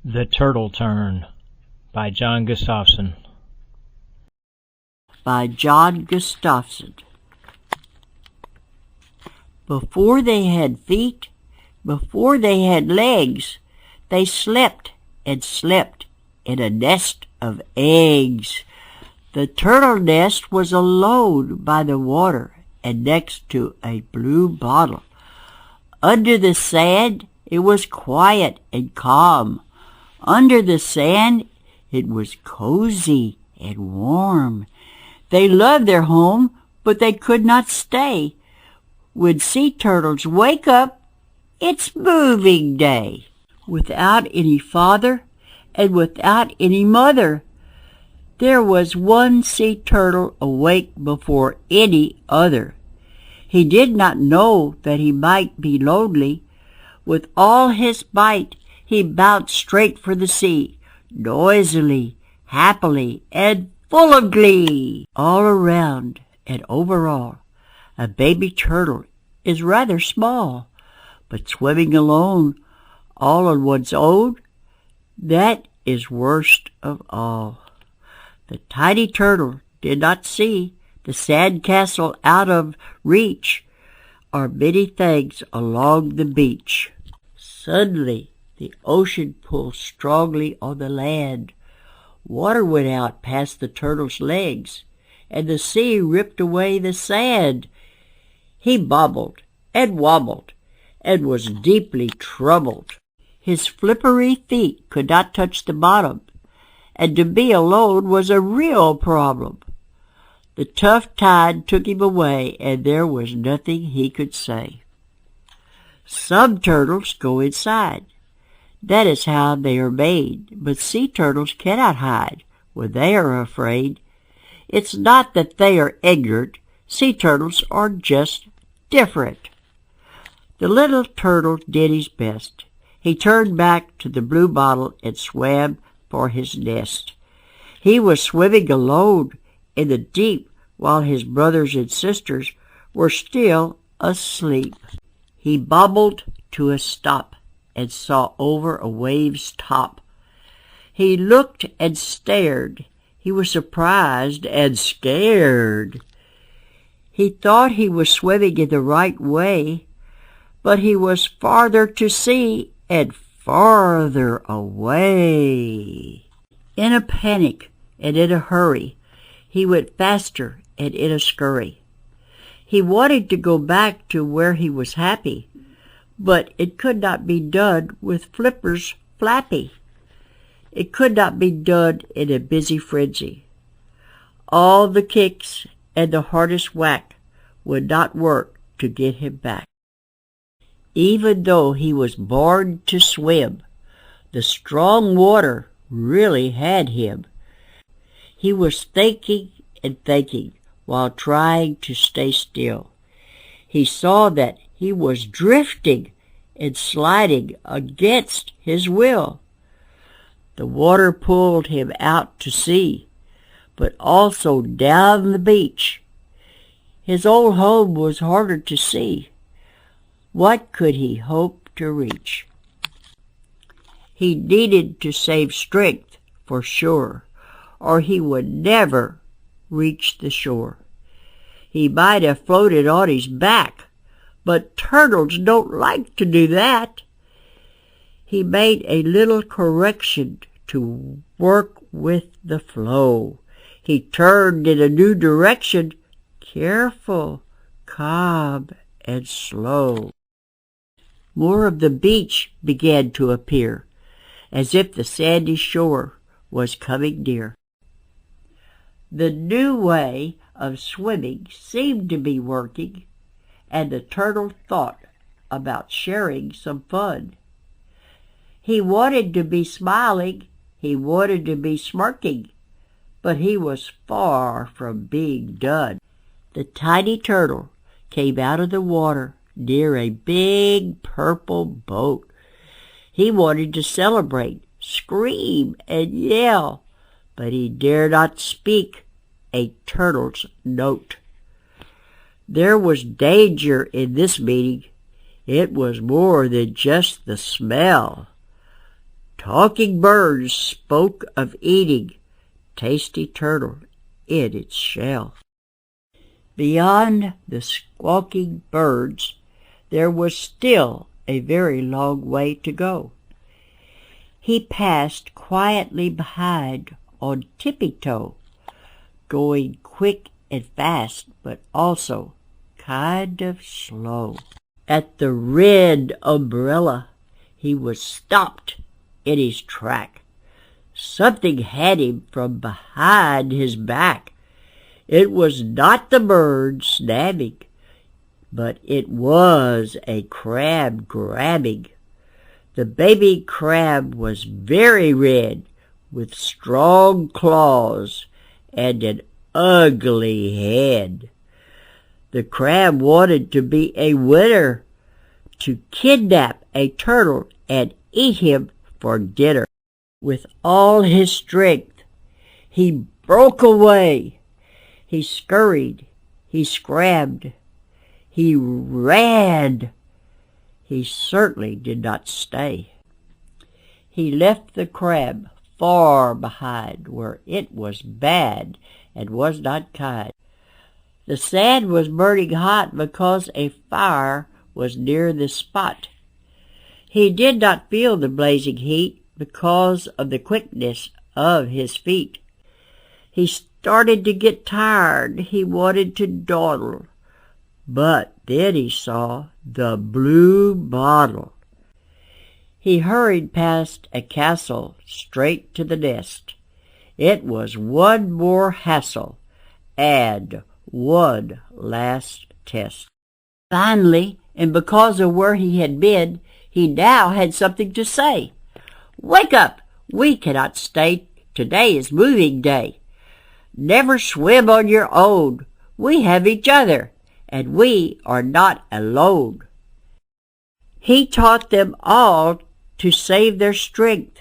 The Turtle Turn by John Gustafson. By John Gustafson. Before they had feet, before they had legs, they slept and slept in a nest of eggs. The turtle nest was alone by the water and next to a blue bottle. Under the sand, it was quiet and calm. Under the sand, it was cozy and warm. They loved their home, but they could not stay. When sea turtles wake up, it's moving day. Without any father and without any mother, there was one sea turtle awake before any other. He did not know that he might be lonely. With all his might, he bounced straight for the sea, noisily, happily, and full of glee. All around and over all, a baby turtle is rather small, but swimming alone, all on one's own, that is worst of all. The tiny turtle did not see the sand castle out of reach, or many things along the beach. Suddenly, the ocean pulled strongly on the land. Water went out past the turtle's legs, and the sea ripped away the sand. He bobbled and wobbled and was deeply troubled. His flippery feet could not touch the bottom, and to be alone was a real problem. The tough tide took him away, and there was nothing he could say. Some turtles go inside. That is how they are made, but sea turtles cannot hide when they are afraid. It's not that they are ignorant. Sea turtles are just different. The little turtle did his best. He turned back to the blue bottle and swam for his nest. He was swimming alone in the deep while his brothers and sisters were still asleep. He bobbled to a stop and saw over a wave's top. He looked and stared. He was surprised and scared. He thought he was swimming in the right way, but he was farther to sea and farther away. In a panic and in a hurry, he went faster and in a scurry. He wanted to go back to where he was happy, but it could not be done with flippers flappy. It could not be done in a busy frenzy. All the kicks and the hardest whack would not work to get him back. Even though he was born to swim, the strong water really had him. He was thinking and thinking while trying to stay still. He saw that he was drifting and sliding against his will. The water pulled him out to sea, but also down the beach. His old home was harder to see. What could he hope to reach? He needed to save strength for sure, or he would never reach the shore. He might have floated on his back, but turtles don't like to do that. He made a little correction to work with the flow. He turned in a new direction, careful, calm, and slow. More of the beach began to appear, as if the sandy shore was coming near. The new way of swimming seemed to be working, and the turtle thought about sharing some fun. He wanted to be smiling, he wanted to be smirking, but he was far from being done. The tiny turtle came out of the water near a big purple boat. He wanted to celebrate, scream, and yell, but he dared not speak a turtle's note. There was danger in this meeting. It was more than just the smell. Talking birds spoke of eating tasty turtle in its shell. Beyond the squawking birds, there was still a very long way to go. He passed quietly behind on tippy-toe, going quick and fast, but also kind of slow. At the red umbrella, he was stopped in his track. Something had him from behind his back. It was not the bird snapping, but it was a crab grabbing. The baby crab was very red, with strong claws and an ugly head. The crab wanted to be a winner, to kidnap a turtle and eat him for dinner. With all his strength, he broke away. He scurried, he scrabbed, he ran. He certainly did not stay. He left the crab far behind, where it was bad and was not kind. The sand was burning hot because a fire was near the spot. He did not feel the blazing heat because of the quickness of his feet. He started to get tired. He wanted to dawdle. But then he saw the blue bottle. He hurried past a castle straight to the nest. It was one more hassle and one last test. Finally, and because of where he had been, he now had something to say. "Wake up! We cannot stay. Today is moving day. Never swim on your own. We have each other, and we are not alone." He taught them all to save their strength,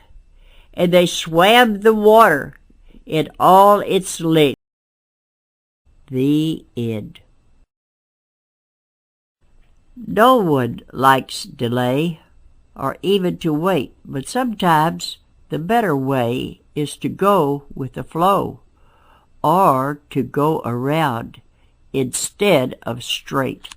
and they swam the water in all its length. The end. No one likes delay, or even to wait, but sometimes the better way is to go with the flow, or to go around instead of straight.